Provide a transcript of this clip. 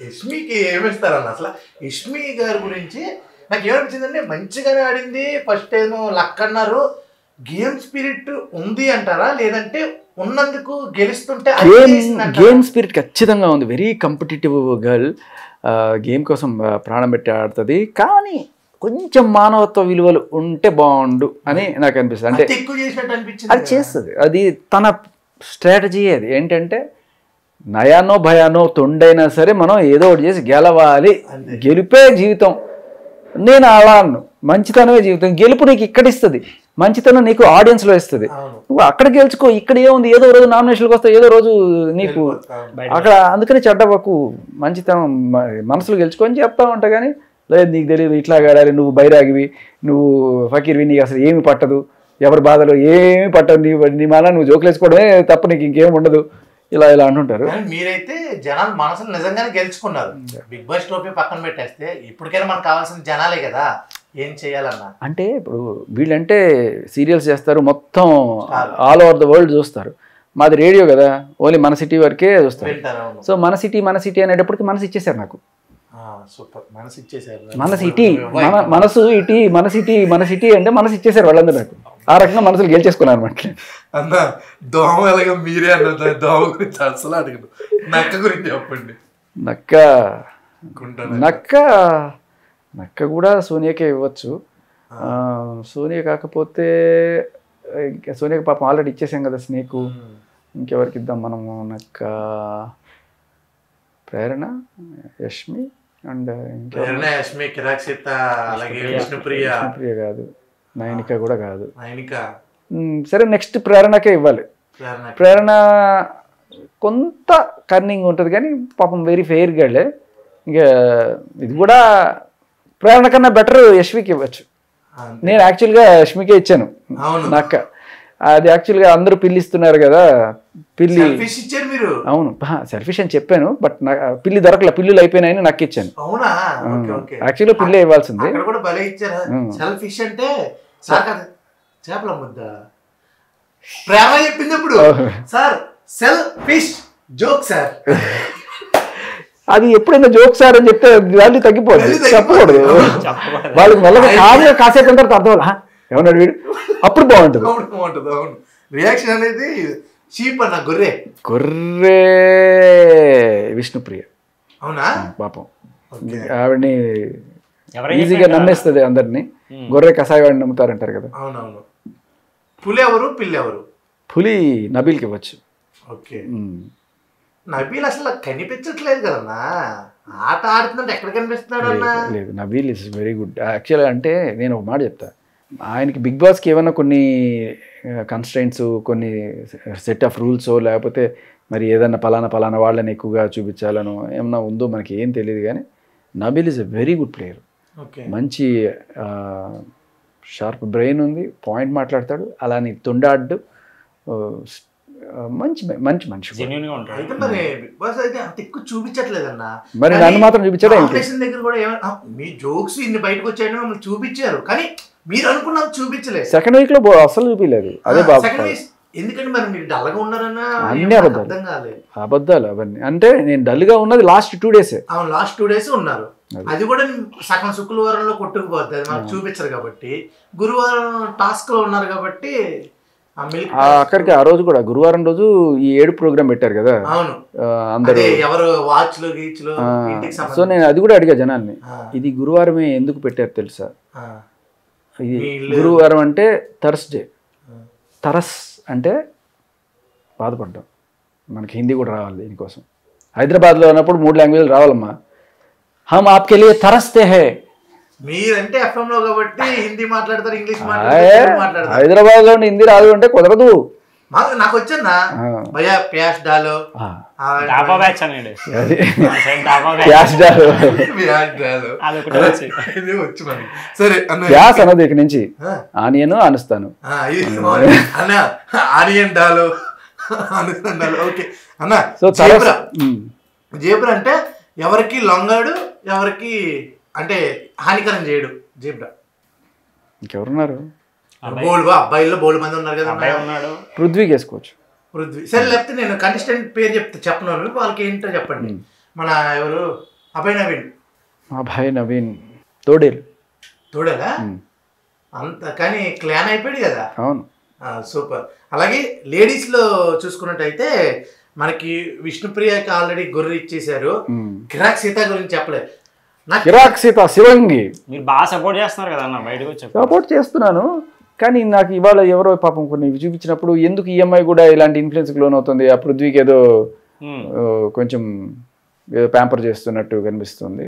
యష్మికి ఏమిస్తారన్న అసలు? యష్మి గారి గురించి నాకు ఏమనిపించిందంటే మంచిగానే ఆడింది. ఫస్ట్ టైం లక్ అన్నారు. గేమ్ స్పిరిట్ ఉంది అంటారా, లేదంటే ఉన్నందుకు గెలుస్తుంటే గేమ్ స్పిరిట్ ఖచ్చితంగా ఉంది. Very competitive girl. గేమ్ కోసం ప్రాణం పెట్టి ఆడుతుంది. కానీ కొంచెం మానవత్వ విలువలు ఉంటే బాగుండు అని నాకు అనిపిస్తుంది. అంటే ఎక్కువ చేసినట్టు అనిపించింది. అది చేస్తుంది, అది తన స్ట్రాటజీ. అది ఏంటంటే నయానో భయానో తొండైనా సరే మనం ఏదో ఒకటి చేసి గెలవాలి, గెలిపే జీవితం. నేను అలా అన్ను, మంచితనమే జీవితం. గెలుపు నీకు ఇక్కడ ఇస్తుంది, మంచితనం నీకు ఆడియన్స్లో ఇస్తుంది. నువ్వు అక్కడ గెలుచుకో, ఇక్కడ ఏముంది, ఏదో రోజు నామినేషన్కి వస్తావు, ఏదో రోజు నీకు అక్కడ. అందుకని చెడ్డవకు, మంచితనం మనసులో గెలుచుకో అని చెప్తా ఉంటా. కానీ లేదు నీకు తెలియదు, ఇట్లా ఆడాలి, నువ్వు బైరాగివి, నువ్వు ఫకీర్వి, నీకు అసలు ఏమి పట్టదు, ఎవరి బాధలు ఏమి పట్టదు, నీ మళ్ళీ నువ్వు జోకులు వేసుకోవడమే తప్ప నీకు ఇంకేం ఉండదు, ఇలా అంటుంటారు. మీరైతే జనాలు మనసులు నిజంగానే గెలుచుకున్నారు. బిగ్ బాస్ ట్రోఫీ పక్కన పెట్టేస్తే ఇప్పటికైనా మనకు కావాల్సిన జనాలే కదా, ఏం చేయాలన్నా. అంటే ఇప్పుడు వీళ్ళంటే సీరియల్స్ చేస్తారు, మొత్తం ఆల్ ఓవర్ ద వరల్డ్ చూస్తారు. మాది రేడియో కదా, ఓన్లీ మన సిటీ వరకే చూస్తారు. సో మన సిటీ అనేటప్పటికి మనసు ఇచ్చేసారు నాకు. మనసు ఇటీ, మన సిటీ అంటే మనసు ఇచ్చేసారు వాళ్ళందరూ నాకు. ఆ రకంగా మనసులు గెలిచేసుకున్నారు అనమాట. అన్న దోమ ఎలాగ మీరే అన్న దోమ గురించి అసలు అడగదు. నక్క గురించి చెప్పండి. నక్క కూడా సోనియాకే ఇవ్వచ్చు. సోనియా కాకపోతే సోనియాకి పాపం ఆల్రెడీ ఇచ్చేసాం కదా స్నేక్. ఇంకెవరికి ఇద్దాం మనము? నక్క, ప్రేరణ, యష్మి అండ్ విష్ణుప్రియ కాదు, నయనిక కూడా కాదు. సరే నెక్స్ట్ ప్రేరణకే ఇవ్వాలి. ప్రేరణ కొంత కన్నింగ్ ఉంటుంది కానీ పాపం వెరీ ఫెయిర్ గర్లే. ఇంకా ఇది కూడా ప్రేరణ కన్నా బెటర్ యష్మికి ఇవ్వచ్చు. నేను యాక్చువల్గా యష్మికే ఇచ్చాను నక్క. అది యాక్చువల్గా అందరూ పిల్లి ఇస్తున్నారు కదా, పిల్లి. అవును, సెల్ఫిష్ అని చెప్పాను, బట్ పిల్లి దొరకలే, పిల్లులు అయిపోయినాయని నాకు ఇచ్చాను. యాక్చువల్గా పిల్లే ఇవ్వాల్సింది. చేపల ముద్ద ప్రేమ చెప్పింది ఇప్పుడు సార్, సెల్ఫిష్ జోక్ సార్. అది ఎప్పుడైనా జోక్ సార్ అని చెప్తే వాల్యూ తగ్గిపోతుంది, చెప్పకూడదు. వాళ్ళకి మెల్లగా కాదుగా కాసేపు తర్వాత అర్థం ఏమన్నాడు వీడు, అప్పుడు బాగుంటుంది. అవును, రియాక్షన్ అనేది చీప్ అన్న. గొర్రె విష్ణుప్రియ. అవునా? పాపం ఆవిడని ఈజీగా నమ్మేస్తుంది అందరినీ. గొర్రె కషాయవాడిని నమ్ముతారంటారు కదా. అవునవును. పులి ఎవరు, పిల్లి ఎవరు? పులి నబీల్కి ఇవ్వచ్చు. ఓకే, నబీల్ అసలు కనిపించట్లేదు కదన్నా, ఆట ఆడుతుందంటే ఎక్కడ కనిపిస్తున్నాడు అన్న? లేదు, నబీల్ ఇస్ వెరీ గుడ్. యాక్చువల్గా అంటే నేను ఒక మాట చెప్తా, ఆయనకి బిగ్ బాస్కి ఏమన్నా కొన్ని కన్స్ట్రైంట్స్, కొన్ని సెట్ ఆఫ్ రూల్స్, లేకపోతే మరి ఏదన్నా పలానా వాళ్ళని ఎక్కువగా చూపించాలనో ఏమన్నా ఉందో మనకి ఏం తెలియదు. కానీ Nabeel is a very good player. మంచి షార్ప్ బ్రెయిన్ ఉంది, పాయింట్ మాట్లాడతాడు, అలాని తొండాడు, మంచి మనిషి. మరి నన్ను మాత్రం చూపించాడు. దగ్గర కూడా మీ జోక్స్ ఇన్ని బయటకు వచ్చాయని మమ్మల్ని చూపించారు, కానీ మీరు అనుకున్నది చూపించలేదు. సెకండ్ వీక్ లో అసలు చూపించలేదు. అదే బాబు, ఎందుకంటే మరి మీరు డల్గా ఉన్నారన్నా? అన్ని అబద్ధాలు అవన్నీ. అంటే నేను డల్గా ఉన్నది లాస్ట్ 2 days. అవును, లాస్ట్ 2 days ఉన్నారు. అది కూడా సగం శుక్రవారంలో కొట్టుకుపోతుంది, అది మనకు చూపించరు కాబట్టి. గురువారం టాస్క్ లో ఉన్నారు కాబట్టి అక్కడికి ఆ రోజు కూడా గురువారం రోజు ఈ 7 ప్రోగ్రామ్ పెట్టారు కదా. అవును, అందరూ ఎవరు వాచ్లు గీచ్లు. సో నేను అది కూడా అడిగా జనాల్ని, ఇది గురువారమే ఎందుకు పెట్టారు తెలుసా? ఇది గురువారం అంటే థర్స్డే, తరస్ అంటే బాధపడ్డాం. మనకి హిందీ కూడా రావాలి దీనికోసం. హైదరాబాద్లో ఉన్నప్పుడు 3 లాంగ్వేజ్లు రావాలమ్మా. హమ్ ఆప్కే లియే తరస్తే హై. మీరంటే ఎఫ్ఎం లో కాబట్టి హిందీ మాట్లాడతారు, ఇంగ్లీష్ మాట్లాడతారు. హైదరాబాద్ లో హిందీ రాదు అంటే కుదరదు. నాకు వచ్చన్నా భయ్యా ప్యాస్ డాలో, ప్యాస్ అన్నది ఇక నుంచి ఆనియన్ అనుస్తాను. ఆనియన్ డాలో అనుస్తాను. ఓకే అన్న. సో జేబ్రా అంటే ఎవరికి లొంగాడు, ఎవరికి అంటే హానికరం చేయడు జీబ్రా. ఇంకెవరున్నారు? అబ్బాయిల్లో బోల్డ్ మంది ఉన్నారు కదా. పృథ్వీకి వేసుకోవచ్చు. పృథ్వీ సరే, లేకపోతే నేను కంటెస్టెంట్ పేరు చెప్పను, వాళ్ళకి ఏంటో చెప్పండి. మన ఎవరు అభయ్ నవీన్ మా భాయ్ నవీన్ తోడేలు. తోడేలా అంత కానీ క్లాన్ అయిపోయాడు కదా. అవును సూపర్. అలాగే లేడీస్లో చూసుకున్నట్టయితే మనకి విష్ణుప్రియకి ఆల్రెడీ గొర్రె ఇచ్చేసారు. కిరాక్ సీత గురించి చెప్పలేదు. కిరాక్ సీత శివంగి మీరు బాగా సపోర్ట్ చేస్తున్నారు కదా అన్న, బయటకు వచ్చి సపోర్ట్ చేస్తున్నాను. కానీ నాకు ఇవాళ ఎవరో పాపం కొన్ని చూపించినప్పుడు ఎందుకు ఈ అమ్మాయి కూడా ఇలాంటి ఇన్ఫ్లుయెన్స్కి లోన్ అవుతుంది, ఆ పృథ్వీకి ఏదో కొంచెం ఏదో ప్యాంపర్ చేస్తున్నట్టు కనిపిస్తుంది.